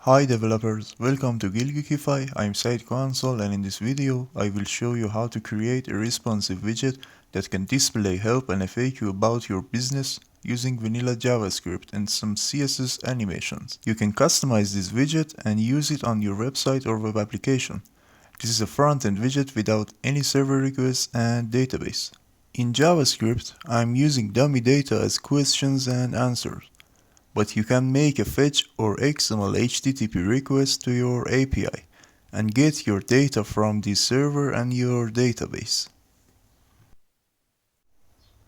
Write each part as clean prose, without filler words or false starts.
Hi developers, welcome to gilgeekify. I'm Said Console, and in this video I will show you how to create a responsive widget that can display help and FAQ about your business using vanilla JavaScript and some CSS animations. You can customize this widget and use it on your website or web application. This is a front-end widget without any server requests and database. In JavaScript, I'm using dummy data as questions and answers, but you can make a fetch or XML HTTP request to your API and get your data from the server and your database.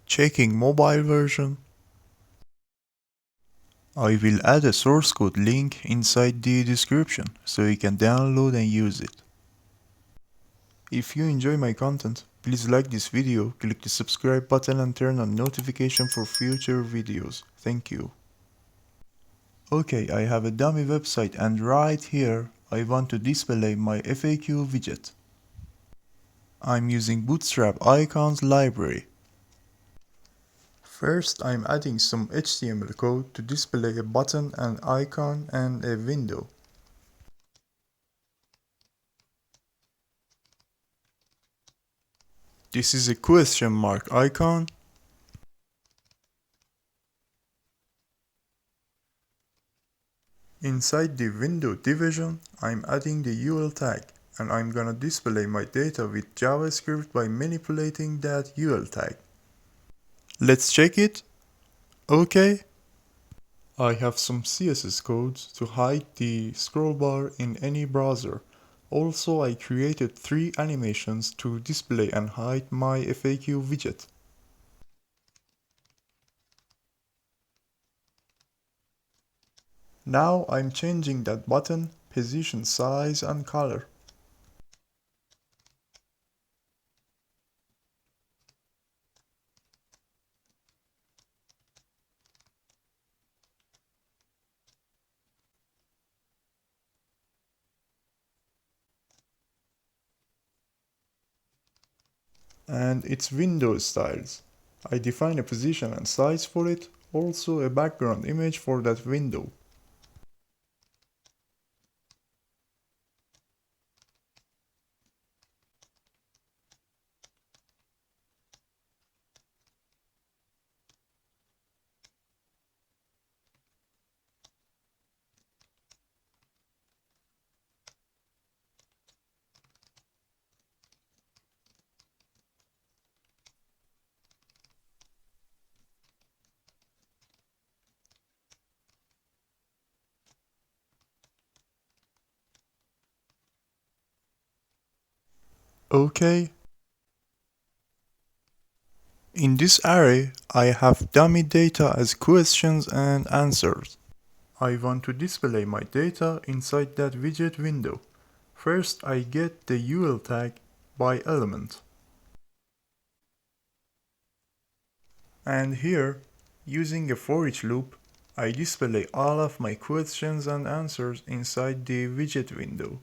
Checking mobile version. I will add a source code link inside the description so you can download and use it. If you enjoy my content, please like this video, click the subscribe button and turn on notification for future videos. Thank you. Okay, I have a dummy website and right here I want to display my FAQ widget. I'm using Bootstrap icons library. First, I'm adding some HTML code to display a button, an icon and a window. This is a question mark icon. Inside the window division, I'm adding the UL tag, and I'm gonna display my data with JavaScript by manipulating that UL tag. Let's check it. Okay. I have some CSS codes to hide the scroll bar in any browser. Also, I created 3 animations to display and hide my FAQ widget. Now I'm changing that button, position, size and color. And it's Windows styles. I define a position and size for it, also a background image for that window. Okay. In this array, I have dummy data as questions and answers. I want to display my data inside that widget window. First, I get the UL tag by element. And here, using a for each loop, I display all of my questions and answers inside the widget window.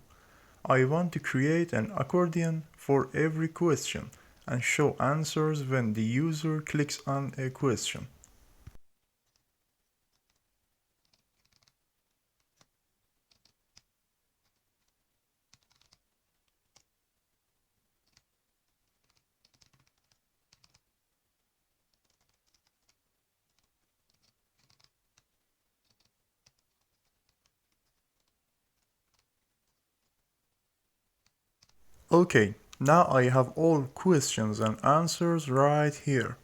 I want to create an accordion for every question and show answers when the user clicks on a question. Okay, now I have all questions and answers right here.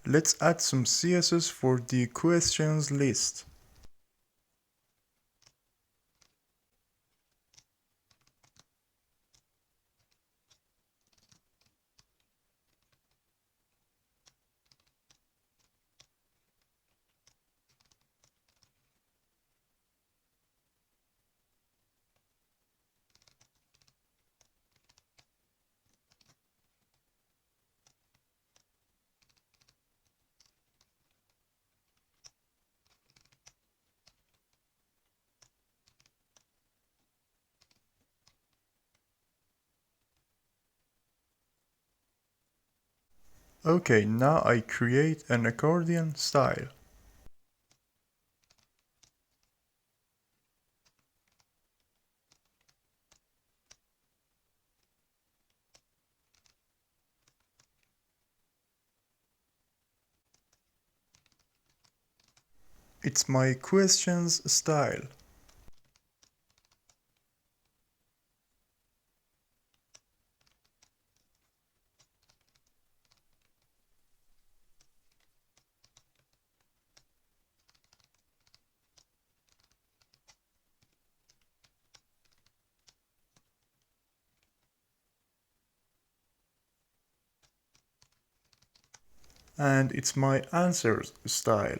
Let's add some CSS for the questions list. Okay, now I create an accordion style. It's my questions style. And it's my answers style.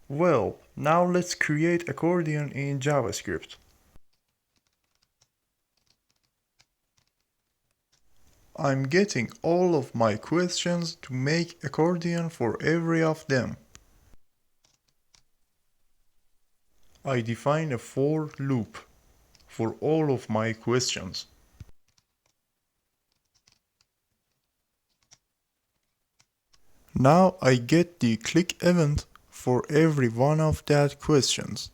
Well, now let's create accordion in JavaScript. I'm getting all of my questions to make accordion for every of them. I define a for loop for all of my questions. Now I get the click event for every one of that questions.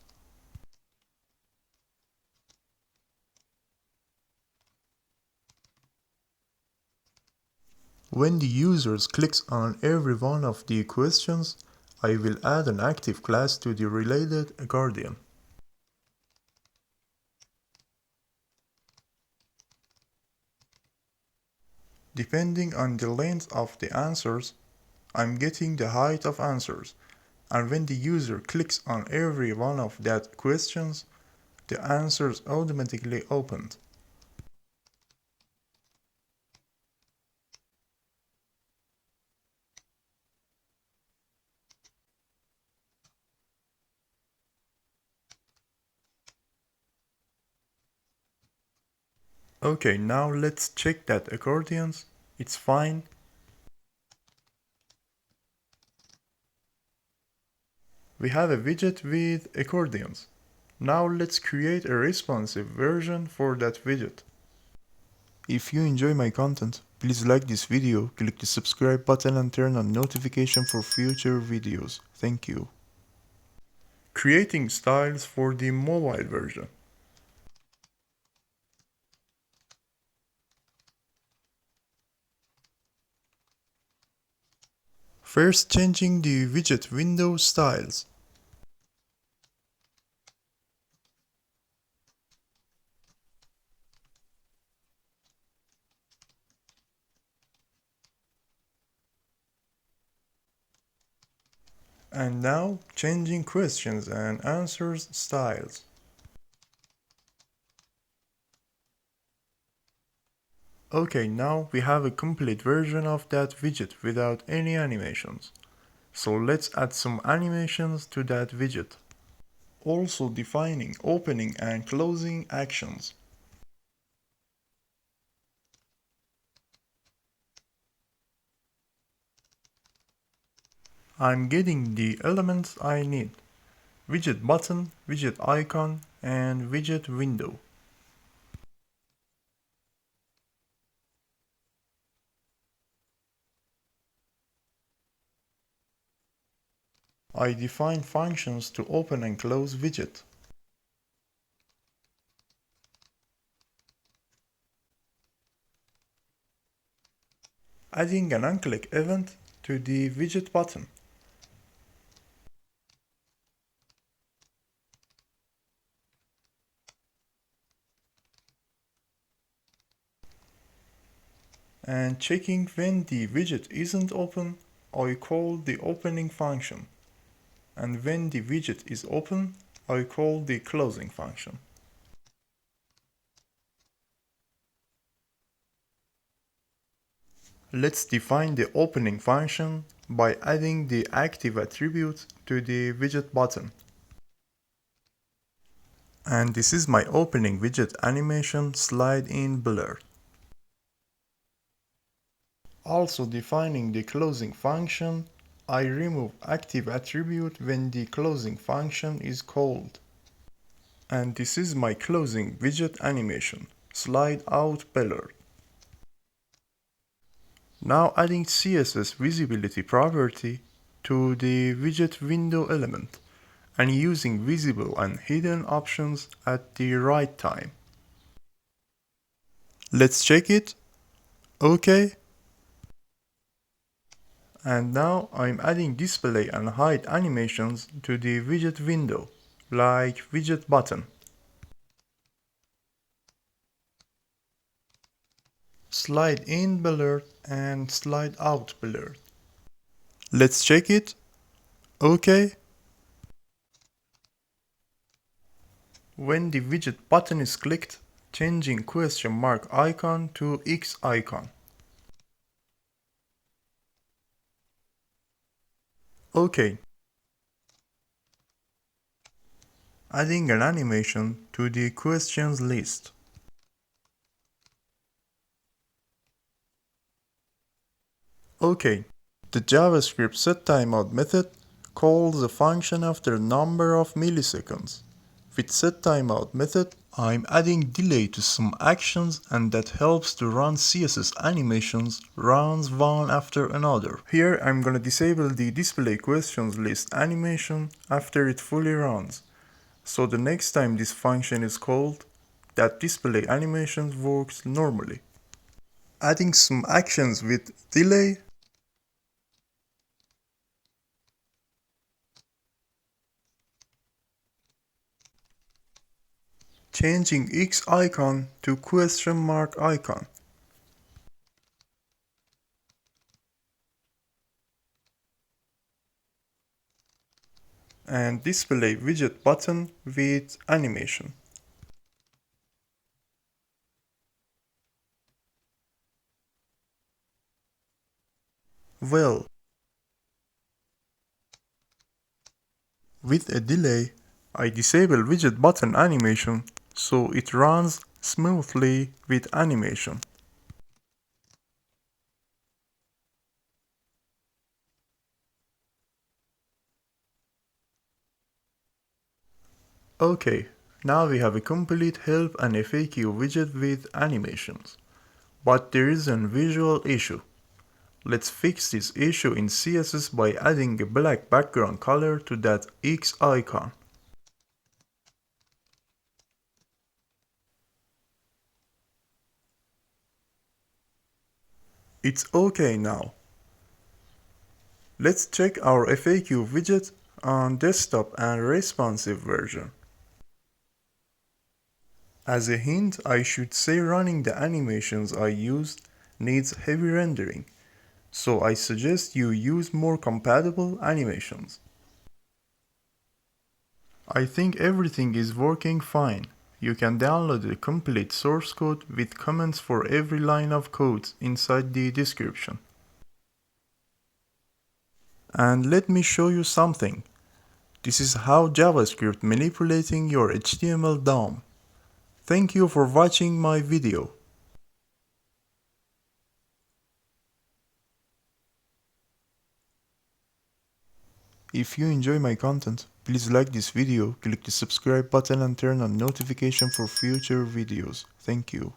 When the user clicks on every one of the questions, I will add an active class to the related accordion. Depending on the length of the answers, I'm getting the height of answers, and when the user clicks on every one of that questions, the answers automatically opened. Okay, now let's check that accordions. It's fine. We have a widget with accordions. Now let's create a responsive version for that widget. If you enjoy my content, please like this video, click the subscribe button and turn on notification for future videos. Thank you. Creating styles for the mobile version. First, changing the widget window styles. And now, changing questions and answers styles. Okay, now we have a complete version of that widget without any animations. So let's add some animations to that widget. Also defining opening and closing actions. I'm getting the elements I need: widget button, widget icon, and widget window. I define functions to open and close widget. Adding an unclick event to the widget button. And checking when the widget isn't open, I call the opening function. And when the widget is open, I call the closing function. Let's define the opening function by adding the active attribute to the widget button. And this is my opening widget animation slide in blur. Also defining the closing function, I remove active attribute when the closing function is called. And this is my closing widget animation, slide out blur. Now adding CSS visibility property to the widget window element and using visible and hidden options at the right time. Let's check it. OK. And now I'm adding display and hide animations to the widget window, like widget button. Slide in blurred and slide out blurred. Let's check it. OK. When the widget button is clicked, changing question mark icon to X icon. OK. Adding an animation to the questions list. OK. The JavaScript setTimeout method calls a function after number of milliseconds. With setTimeout method, I'm adding delay to some actions and that helps to run CSS animations runs one after another. Here I'm gonna disable the display questions list animation after it fully runs. So the next time this function is called, that display animation works normally. Adding some actions with delay. Changing X icon to question mark icon. And display widget button with animation. Well, with a delay, I disable widget button animation so it runs smoothly with animation. Okay, now we have a complete help and FAQ widget with animations. But there is a visual issue. Let's fix this issue in CSS by adding a black background color to that X icon. It's okay now. Let's check our FAQ widget on desktop and responsive version. As a hint, I should say running the animations I used needs heavy rendering, so I suggest you use more compatible animations. I think everything is working fine. You can download the complete source code with comments for every line of code inside the description. And let me show you something. This is how JavaScript manipulating your HTML DOM. Thank you for watching my video. If you enjoy my content, please like this video, click the subscribe button and turn on notification for future videos. Thank you.